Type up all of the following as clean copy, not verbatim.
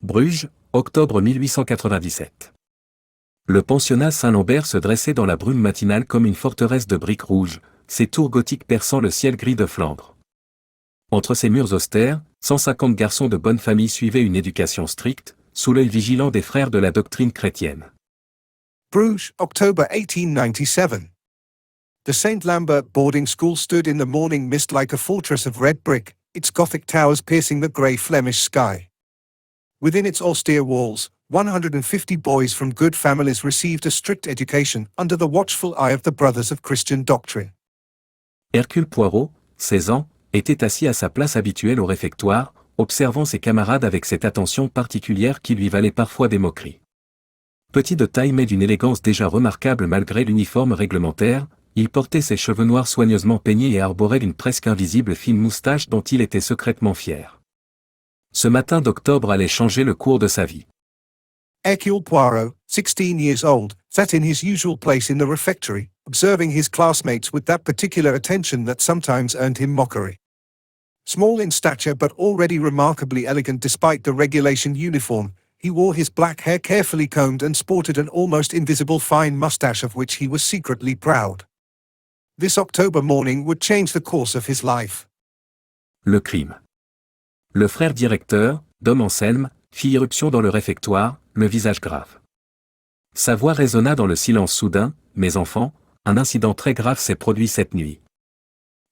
Bruges, octobre 1897. Le pensionnat Saint-Lambert se dressait dans la brume matinale comme une forteresse de briques rouges, ses tours gothiques perçant le ciel gris de Flandre. Entre ces murs austères, 150 garçons de bonne famille suivaient une éducation stricte, sous l'œil vigilant des frères de la doctrine chrétienne. Bruges, October 1897. The St. Lambert boarding school stood in the morning mist like a fortress of red brick, its Gothic towers piercing the grey Flemish sky. Within its austere walls, 150 boys from good families received a strict education under the watchful eye of the Brothers of Christian Doctrine. Hercule Poirot, 16 ans, était assis à sa place habituelle au réfectoire, observant ses camarades avec cette attention particulière qui lui valait parfois des moqueries. Petit de taille mais d'une élégance déjà remarquable malgré l'uniforme réglementaire, il portait ses cheveux noirs soigneusement peignés et arborait une presque invisible fine moustache dont il était secrètement fier. Ce matin d'octobre allait changer le cours de sa vie. Hercule Poirot, 16 years old, sat in his usual place in the refectory, observing his classmates with that particular attention that sometimes earned him mockery. Small in stature but already remarkably elegant despite the regulation uniform, he wore his black hair carefully combed and sported an almost invisible fine moustache of which he was secretly proud. This October morning would change the course of his life. Le crime. Le frère directeur, Dom Anselme, fit irruption dans le réfectoire, le visage grave. Sa voix résonna dans le silence soudain. « Mes enfants, un incident très grave s'est produit cette nuit.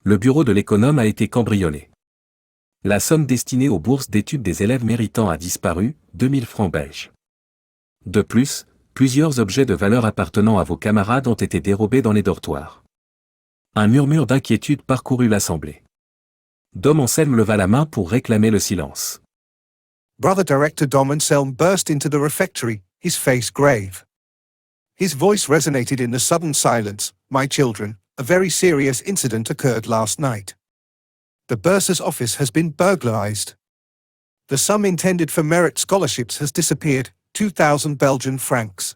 Le bureau de l'économe a été cambriolé. La somme destinée aux bourses d'études des élèves méritants a disparu, 2000 francs belges. De plus, plusieurs objets de valeur appartenant à vos camarades ont été dérobés dans les dortoirs. » Un murmure d'inquiétude parcourut l'assemblée. Dom Anselme leva la main pour réclamer le silence. Brother Director Dom Anselme burst into the refectory, his face grave. His voice resonated in the sudden silence. My children, a very serious incident occurred last night. The bursar's office has been burglarized. The sum intended for merit scholarships has disappeared, 2,000 Belgian francs.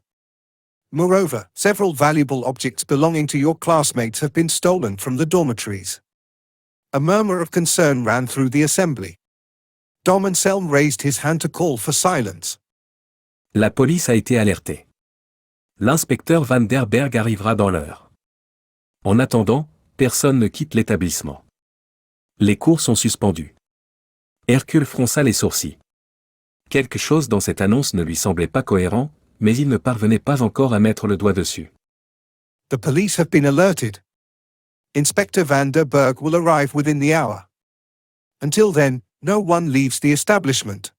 Moreover, several valuable objects belonging to your classmates have been stolen from the dormitories. A murmur of concern ran through the assembly. Dom Anselme raised his hand to call for silence. La police a été alertée. L'inspecteur Van der Berg arrivera dans l'heure. En attendant, personne ne quitte l'établissement. Les cours sont suspendus. Hercule fronça les sourcils. Quelque chose dans cette annonce ne lui semblait pas cohérent, mais il ne parvenait pas encore à mettre le doigt dessus. The police have been alerted. Inspector Van der Berg will arrive within the hour. Until then, no one leaves the establishment.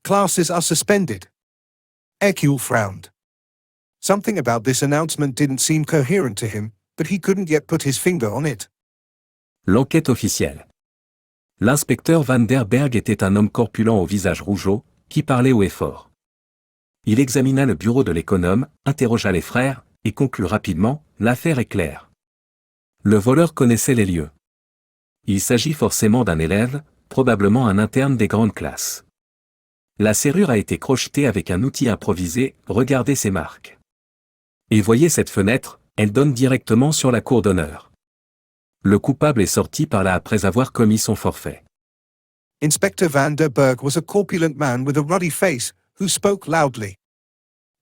Classes are suspended. Hercule frowned. Something about this announcement didn't seem coherent to him, but he couldn't yet put his finger on it. L'enquête officielle. L'inspecteur Van der Berg était un homme corpulent au visage rougeau, qui parlait haut et fort. Il examina le bureau de l'économe, interrogea les frères, et conclut rapidement, l'affaire est claire. Le voleur connaissait les lieux. Il s'agit forcément d'un élève, probablement un interne des grandes classes. La serrure a été crochetée avec un outil improvisé, regardez ces marques. Et voyez cette fenêtre, elle donne directement sur la cour d'honneur. Le coupable est sorti par là après avoir commis son forfait. Inspector Van der Berg was a corpulent man with a ruddy face, who spoke loudly.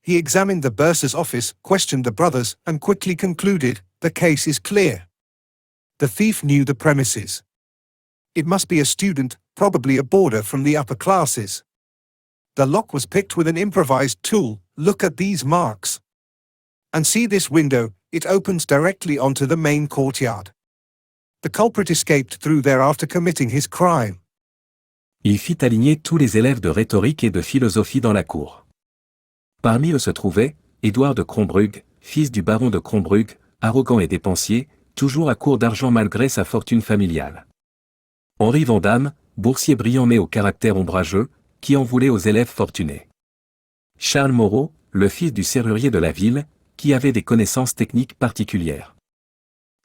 He examined the bursar's office, questioned the brothers, and quickly concluded, the case is clear. The thief knew the premises. It must be a student, probably a boarder from the upper classes. The lock was picked with an improvised tool. Look at these marks. And see this window, it opens directly onto the main courtyard. The culprit escaped through there after committing his crime. Il fit aligner tous les élèves de rhétorique et de philosophie dans la cour. Parmi eux se trouvait Édouard de Crombrugge, fils du baron de Crombrugge, arrogant et dépensier, toujours à court d'argent malgré sa fortune familiale. Henri Vandamme, boursier brillant mais au caractère ombrageux, qui en voulait aux élèves fortunés. Charles Moreau, le fils du serrurier de la ville, qui avait des connaissances techniques particulières.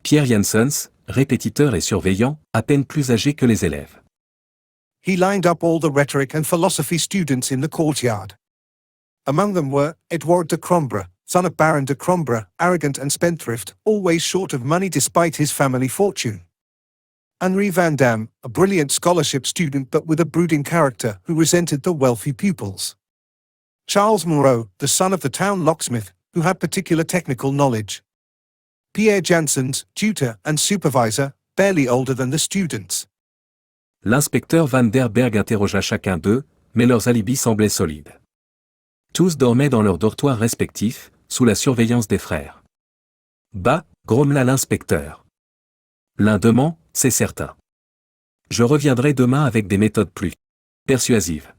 Pierre Janssens, répétiteur et surveillant, à peine plus âgé que les élèves. He lined up all the rhetoric and philosophy students in the courtyard. Among them were Edward de Crombre, son of Baron de Crombre, arrogant and spendthrift, always short of money despite his family fortune. Henri Van Damme, a brilliant scholarship student but with a brooding character who resented the wealthy pupils. Charles Moreau, the son of the town locksmith, who had particular technical knowledge. Pierre Janssens, tutor and supervisor, barely older than the students. L'inspecteur Van der Berg interrogea chacun d'eux, mais leurs alibis semblaient solides. Tous dormaient dans leurs dortoirs respectifs, sous la surveillance des frères. Bah, grommela l'inspecteur. L'un de ment, c'est certain. Je reviendrai demain avec des méthodes plus persuasives.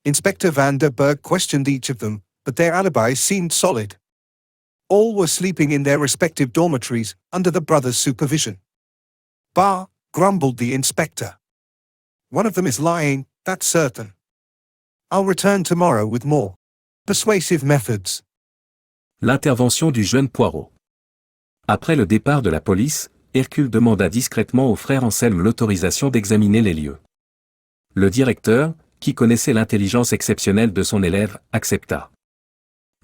Inspector Van der Berg questioned each of them, but their alibis seemed solid. All were sleeping in their respective dormitories, under the brothers' supervision. Bah, grumbled the inspector. One of them is lying, that's certain. I'll return tomorrow with more persuasive methods. L'intervention du jeune Poirot. Après le départ de la police, Hercule demanda discrètement au frère Anselme l'autorisation d'examiner les lieux. Le directeur, qui connaissait l'intelligence exceptionnelle de son élève, accepta.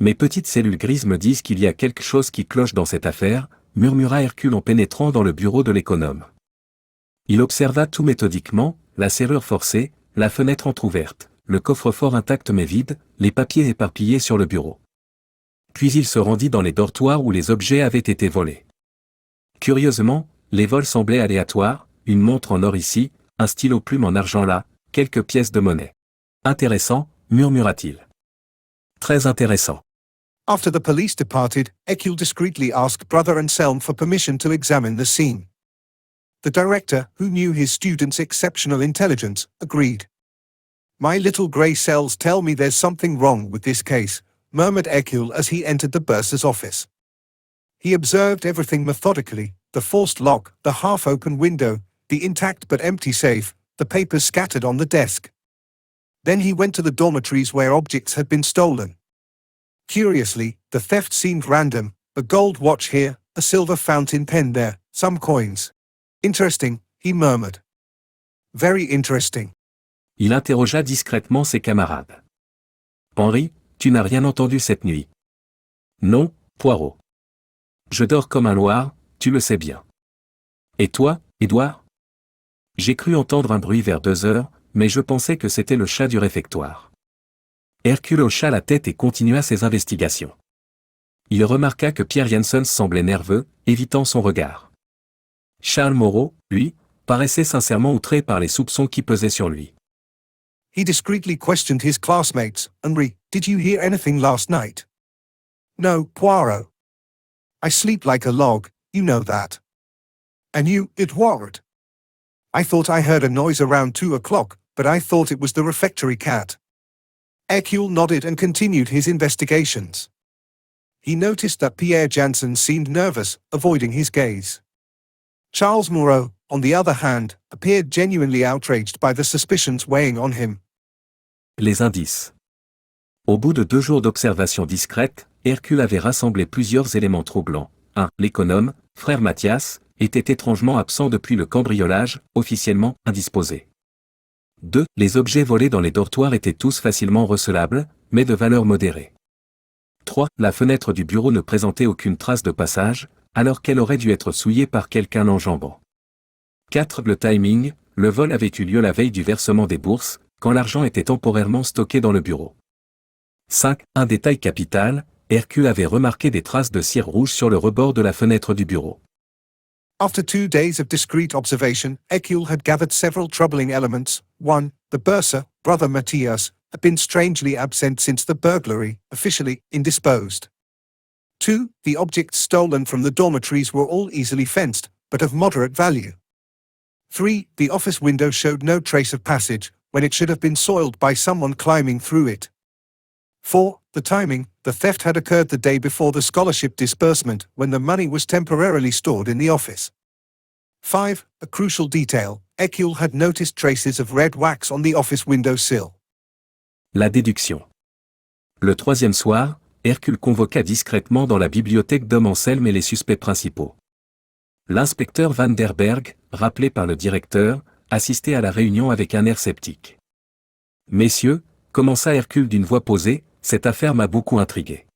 Mes petites cellules grises me disent qu'il y a quelque chose qui cloche dans cette affaire, murmura Hercule en pénétrant dans le bureau de l'économe. Il observa tout méthodiquement, la serrure forcée, la fenêtre entr'ouverte, le coffre-fort intact mais vide, les papiers éparpillés sur le bureau. Puis il se rendit dans les dortoirs où les objets avaient été volés. Curieusement, les vols semblaient aléatoires, une montre en or ici, un stylo plume en argent là, quelques pièces de monnaie. Intéressant, murmura-t-il. Très intéressant. After the police departed, Hercule discreetly asked Brother Anselme for permission to examine the scene. The director, who knew his students' exceptional intelligence, agreed. My little grey cells tell me there's something wrong with this case, murmured Hercule as he entered the bursar's office. He observed everything methodically, the forced lock, the half-open window, the intact but empty safe, the papers scattered on the desk. Then he went to the dormitories where objects had been stolen. Curiously, the theft seemed random, a gold watch here, a silver fountain pen there, some coins. Interesting, he murmured. Very interesting. Il interrogea discrètement ses camarades. Henri, tu n'as rien entendu cette nuit? Non, Poirot. Je dors comme un loir, tu le sais bien. Et toi, Édouard? J'ai cru entendre un bruit vers 2 heures, mais je pensais que c'était le chat du réfectoire. Hercule hocha la tête et continua ses investigations. Il remarqua que Pierre Janssens semblait nerveux, évitant son regard. Charles Moreau, lui, paraissait sincèrement outré par les soupçons qui pesaient sur lui. He discreetly questioned his classmates. Henri, did you hear anything last night? No, Poirot. I sleep like a log, you know that. And you, Edouard? I thought I heard a noise around 2 o'clock, but I thought it was the refectory cat. Hercule nodded and continued his investigations. He noticed that Pierre Janssens seemed nervous, avoiding his gaze. Charles Moreau, on the other hand, appeared genuinely outraged by the suspicions weighing on him. Les indices. Au bout de 2 jours d'observation discrète, Hercule avait rassemblé plusieurs éléments troublants. 1. L'économe, frère Mathias, était étrangement absent depuis le cambriolage, officiellement indisposé. 2. Les objets volés dans les dortoirs étaient tous facilement recelables, mais de valeur modérée. 3. La fenêtre du bureau ne présentait aucune trace de passage, alors qu'elle aurait dû être souillée par quelqu'un l'enjambant. 4. Le timing, le vol avait eu lieu la veille du versement des bourses, quand l'argent était temporairement stocké dans le bureau. 5. Un détail capital, Hercule avait remarqué des traces de cire rouge sur le rebord de la fenêtre du bureau. After 2 days of discreet observation, Hercule had gathered several troubling elements. 1. The bursar, Brother Matthias, had been strangely absent since the burglary, officially indisposed. 2. The objects stolen from the dormitories were all easily fenced, but of moderate value. 3. The office window showed no trace of passage, when it should have been soiled by someone climbing through it. 4. The timing, the theft had occurred the day before the scholarship disbursement, when the money was temporarily stored in the office. 5. A crucial detail, Hercule had noticed traces of red wax on the office window sill. La déduction. Le 3e soir, Hercule convoqua discrètement dans la bibliothèque d'Homme Anselme et les suspects principaux. L'inspecteur Van der Berg, rappelé par le directeur, assistait à la réunion avec un air sceptique. « Messieurs, commença Hercule d'une voix posée, cette affaire m'a beaucoup intrigué.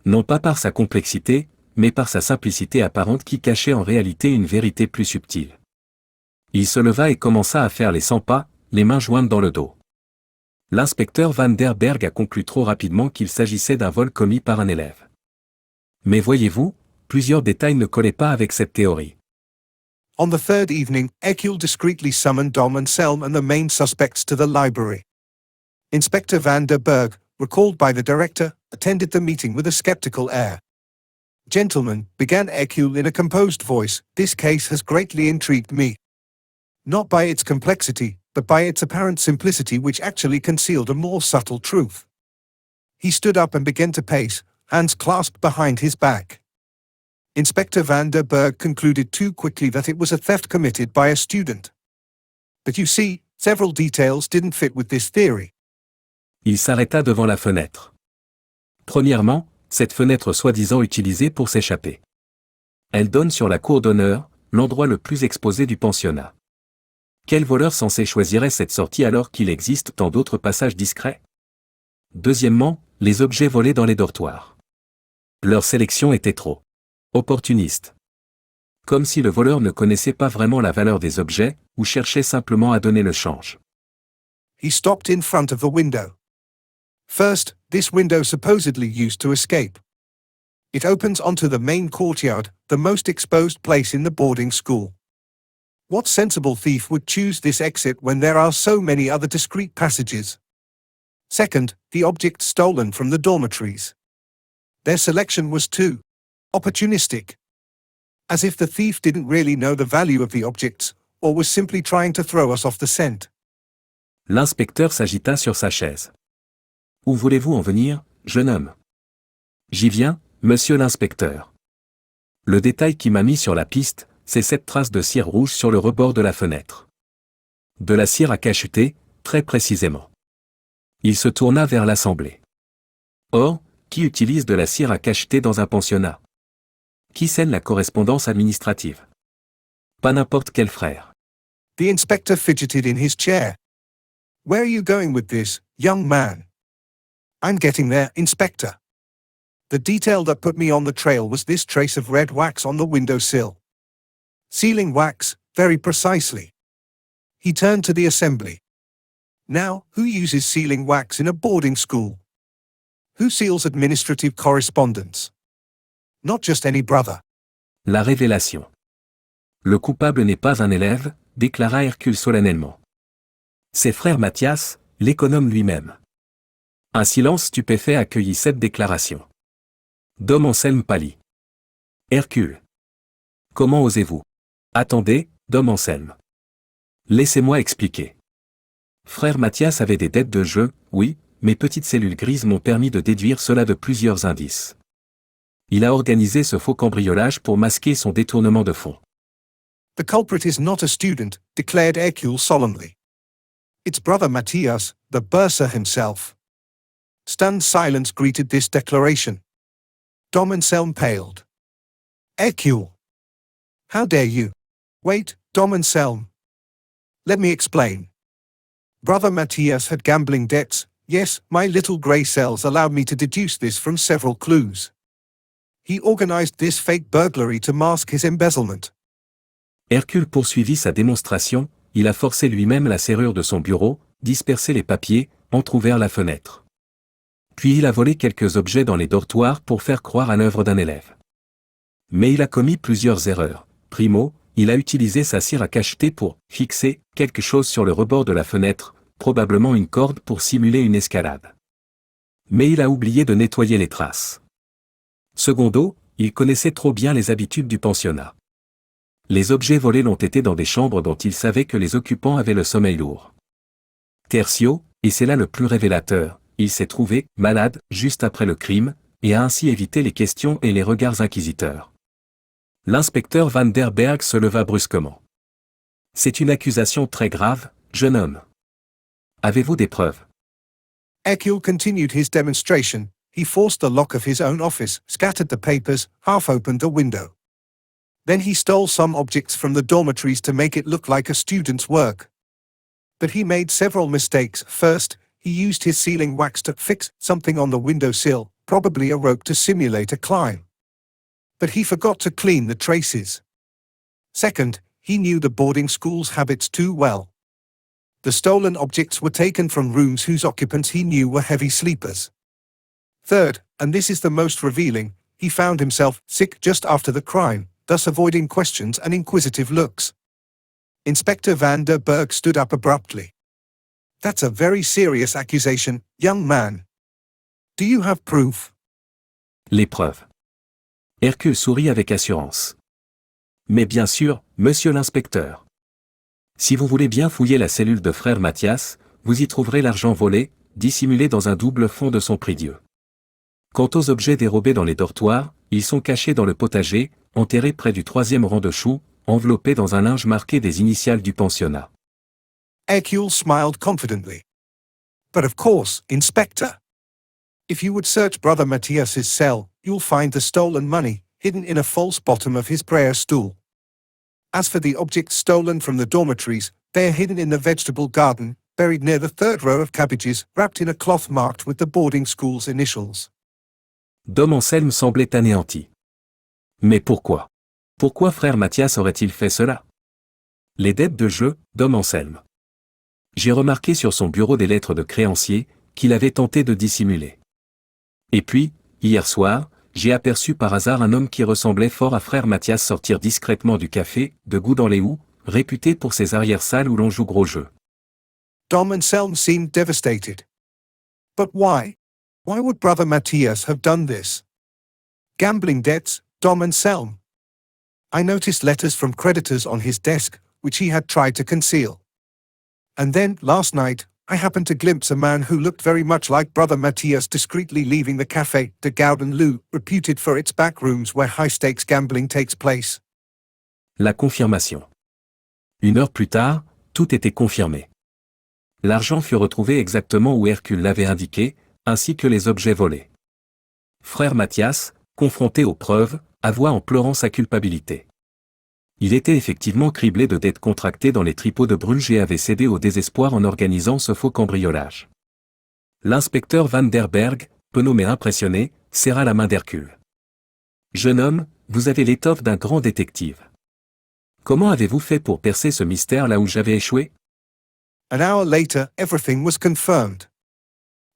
Non pas par sa complexité, mais par sa simplicité apparente qui cachait en réalité une vérité plus subtile. Il se leva et commença à faire les 100 pas, les mains jointes dans le dos. L'inspecteur Van der Berg a conclu trop rapidement qu'il s'agissait d'un vol commis par un élève. Mais voyez-vous, plusieurs détails ne collaient pas avec cette théorie. On the third evening, Hercule discreetly summoned Dom and Selm and the main suspects to the library. Inspector Van der Berg, recalled by the director, attended the meeting with a skeptical air. Gentlemen, began Hercule in a composed voice, this case has greatly intrigued me. Not by its complexity, but by its apparent simplicity which actually concealed a more subtle truth. He stood up and began to pace, hands clasped behind his back. Inspector Van der Berg concluded too quickly that it was a theft committed by a student. But you see, several details didn't fit with this theory. Il s'arrêta devant la fenêtre. Premièrement, cette fenêtre soi-disant utilisée pour s'échapper. Elle donne sur la cour d'honneur, l'endroit le plus exposé du pensionnat. Quel voleur censé choisirait cette sortie alors qu'il existe tant d'autres passages discrets? Deuxièmement, les objets volés dans les dortoirs. Leur sélection était trop opportuniste. Comme si le voleur ne connaissait pas vraiment la valeur des objets, ou cherchait simplement à donner le change. He stopped in front of the window. First, this window supposedly used to escape. It opens onto the main courtyard, the most exposed place in the boarding school. What sensible thief would choose this exit when there are so many other discreet passages? Second, the objects stolen from the dormitories. Their selection was too opportunistic. As if the thief didn't really know the value of the objects, or was simply trying to throw us off the scent. L'inspecteur s'agita sur sa chaise. Où voulez-vous en venir, jeune homme? J'y viens, monsieur l'inspecteur. Le détail qui m'a mis sur la piste, c'est cette trace de cire rouge sur le rebord de la fenêtre. De la cire à cacheter, très précisément. Il se tourna vers l'assemblée. Or, qui utilise de la cire à cacheter dans un pensionnat? Qui scène la correspondance administrative? Pas n'importe quel frère. The inspector fidgeted in his chair. Where are you going with this, young man? I'm getting there, Inspector. The detail that put me on the trail was this trace of red wax on the windowsill. Sealing wax, very precisely. He turned to the assembly. Now, who uses sealing wax in a boarding school? Who seals administrative correspondence? Not just any brother. La révélation. Le coupable n'est pas un élève, déclara Hercule solennellement. C'est frère Mathias, l'économe lui-même. Un silence stupéfait accueillit cette déclaration. Dom Anselme pâlit. Hercule. Comment osez-vous? Attendez, Dom Anselme. Laissez-moi expliquer. Frère Mathias avait des dettes de jeu, oui, mes petites cellules grises m'ont permis de déduire cela de plusieurs indices. Il a organisé ce faux cambriolage pour masquer son détournement de fonds. The culprit is not a student, declared Hercule solemnly. It's brother Matthias, the bursar himself. Stunned silence greeted this declaration. Dom Anselme paled. Hercule. How dare you? Wait, Dom Anselme. Let me explain. Brother Matthias had gambling debts. Yes, my little grey cells allowed me to deduce this from several clues. He organized this fake burglary to mask his embezzlement. Hercule poursuivit sa démonstration, il a forcé lui-même la serrure de son bureau, dispersé les papiers, entrouvert la fenêtre. Puis il a volé quelques objets dans les dortoirs pour faire croire à l'œuvre d'un élève. Mais il a commis plusieurs erreurs. Primo, il a utilisé sa cire à cacheter pour fixer quelque chose sur le rebord de la fenêtre, probablement une corde pour simuler une escalade. Mais il a oublié de nettoyer les traces. Secondo, il connaissait trop bien les habitudes du pensionnat. Les objets volés l'ont été dans des chambres dont il savait que les occupants avaient le sommeil lourd. Tertio, et c'est là le plus révélateur, il s'est trouvé malade juste après le crime, et a ainsi évité les questions et les regards inquisiteurs. L'inspecteur Van der Berg se leva brusquement. C'est une accusation très grave, jeune homme. Avez-vous des preuves? Hercule continued his demonstration. He forced the lock of his own office, scattered the papers, half-opened the window. Then he stole some objects from the dormitories to make it look like a student's work. But he made several mistakes. First, he used his sealing wax to fix something on the windowsill, probably a rope to simulate a climb. But he forgot to clean the traces. Second, he knew the boarding school's habits too well. The stolen objects were taken from rooms whose occupants he knew were heavy sleepers. Third, and this is the most revealing, he found himself sick just after the crime, thus avoiding questions and inquisitive looks. Inspector van der Berg stood up abruptly. That's a very serious accusation, young man. Do you have proof? Les preuves. Hercule sourit avec assurance. Mais bien sûr, monsieur l'inspecteur. Si vous voulez bien fouiller la cellule de frère Mathias, vous y trouverez l'argent volé, dissimulé dans un double fond de son prie-dieu. Quant aux objets dérobés dans les dortoirs, ils sont cachés dans le potager, enterrés près du 3e rang de choux, enveloppés dans un linge marqué des initiales du pensionnat. Hercule smiled confidently. But of course, Inspector. If you would search Brother Matthias's cell, you'll find the stolen money, hidden in a false bottom of his prayer stool. As for the objects stolen from the dormitories, they are hidden in the vegetable garden, buried near the 3rd row of cabbages, wrapped in a cloth marked with the boarding school's initials. Dom Anselme semblait anéanti. Mais pourquoi? Pourquoi frère Mathias aurait-il fait cela? Les dettes de jeu, Dom Anselme. J'ai remarqué sur son bureau des lettres de créanciers, qu'il avait tenté de dissimuler. Et puis, hier soir, j'ai aperçu par hasard un homme qui ressemblait fort à frère Mathias sortir discrètement du café, de Goût dans les Houes, réputé pour ses arrière-salles où l'on joue gros jeu. Dom Anselme seemed devastated. But why? Why would Brother Matthias have done this? Gambling debts, Dom Anselme. I noticed letters from creditors on his desk, which he had tried to conceal. And then, last night, I happened to glimpse a man who looked very much like Brother Matthias discreetly leaving the Café de Gouden Loup, reputed for its back rooms where high-stakes gambling takes place. La confirmation. 1 heure plus tard, tout était confirmé. L'argent fut retrouvé exactement où Hercule l'avait indiqué, ainsi que les objets volés. Frère Mathias, confronté aux preuves, avoua en pleurant sa culpabilité. Il était effectivement criblé de dettes contractées dans les tripots de Bruges et avait cédé au désespoir en organisant ce faux cambriolage. L'inspecteur van der Berg, peu nommé impressionné, serra la main d'Hercule. « Jeune homme, vous avez l'étoffe d'un grand détective. Comment avez-vous fait pour percer ce mystère là où j'avais échoué ?» An hour later, everything was confirmed.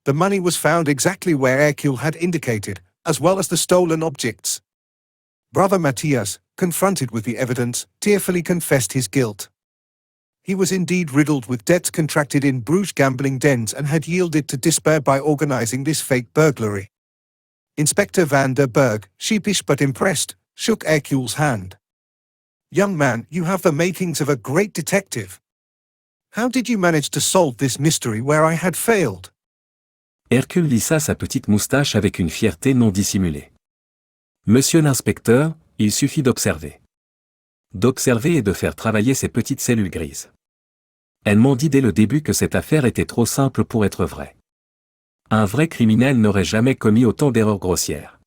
The money was found exactly where Hercule had indicated, as well as the stolen objects. Brother Matthias, confronted with the evidence, tearfully confessed his guilt. He was indeed riddled with debts contracted in Bruges gambling dens and had yielded to despair by organizing this fake burglary. Inspector van der Berg, sheepish but impressed, shook Hercule's hand. Young man, you have the makings of a great detective. How did you manage to solve this mystery where I had failed? Hercule lissa sa petite moustache avec une fierté non dissimulée. Monsieur l'inspecteur, il suffit d'observer. D'observer et de faire travailler ces petites cellules grises. Elle m'ont dit dès le début que cette affaire était trop simple pour être vraie. Un vrai criminel n'aurait jamais commis autant d'erreurs grossières.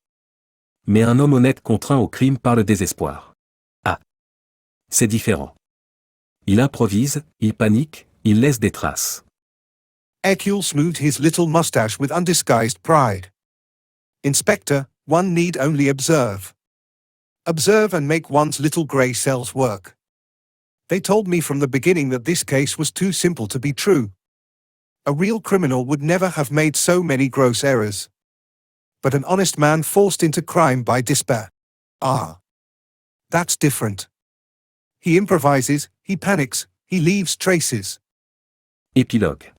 Mais un homme honnête contraint au crime par le désespoir. Ah! C'est différent. Il improvise, il panique, il laisse des traces. Hercule smoothed his little mustache with undisguised pride. Inspector, one need only observe. Observe and make one's little grey cells work. They told me from the beginning that this case was too simple to be true. A real criminal would never have made so many gross errors. But an honest man forced into crime by despair. Ah. That's different. He improvises, he panics, he leaves traces. Épilogue.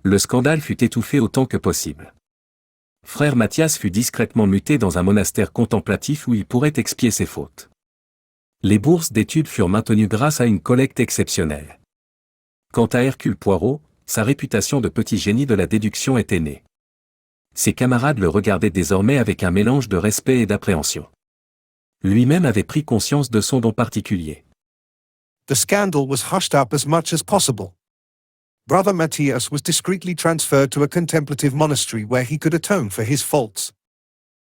Le scandale fut étouffé autant que possible. Frère Mathias fut discrètement muté dans un monastère contemplatif où il pourrait expier ses fautes. Les bourses d'études furent maintenues grâce à une collecte exceptionnelle. Quant à Hercule Poirot, sa réputation de petit génie de la déduction était née. Ses camarades le regardaient désormais avec un mélange de respect et d'appréhension. Lui-même avait pris conscience de son don particulier. The scandal was hushed up as much as possible. Brother Matthias was discreetly transferred to a contemplative monastery where he could atone for his faults.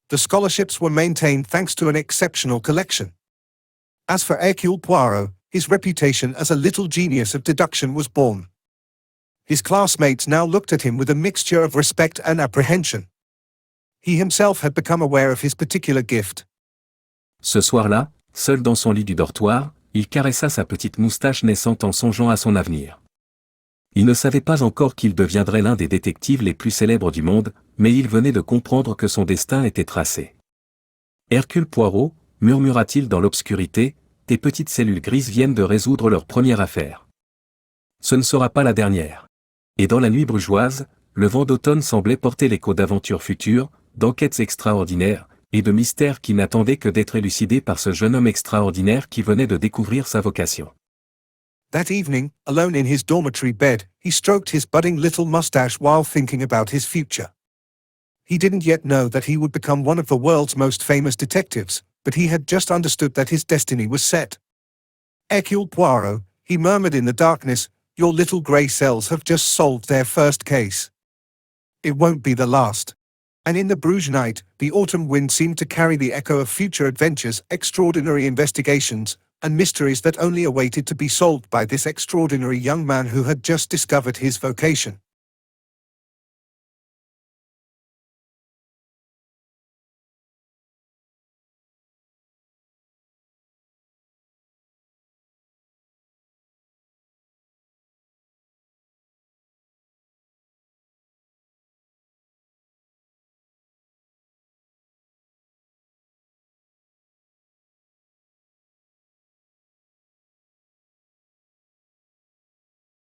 The scholarships were maintained thanks to an exceptional collection. As for Hercule Poirot, his reputation as a little genius of deduction was born. His classmates now looked at him with a mixture of respect and apprehension. He himself had become aware of his particular gift. Ce soir-là, seul dans son lit du dortoir, il caressa sa petite moustache naissante en songeant à son avenir. Il ne savait pas encore qu'il deviendrait l'un des détectives les plus célèbres du monde, mais il venait de comprendre que son destin était tracé. Hercule Poirot, murmura-t-il dans l'obscurité, tes petites cellules grises viennent de résoudre leur première affaire. Ce ne sera pas la dernière. Et dans la nuit brugeoise, le vent d'automne semblait porter l'écho d'aventures futures, d'enquêtes extraordinaires, et de mystères qui n'attendaient que d'être élucidés par ce jeune homme extraordinaire qui venait de découvrir sa vocation. That evening, alone in his dormitory bed, he stroked his budding little mustache while thinking about his future. He didn't yet know that he would become one of the world's most famous detectives, but he had just understood that his destiny was set. Hercule Poirot, he murmured in the darkness, your little grey cells have just solved their first case. It won't be the last. And in the Bruges night, the autumn wind seemed to carry the echo of future adventures, extraordinary investigations, and mysteries that only awaited to be solved by this extraordinary young man who had just discovered his vocation.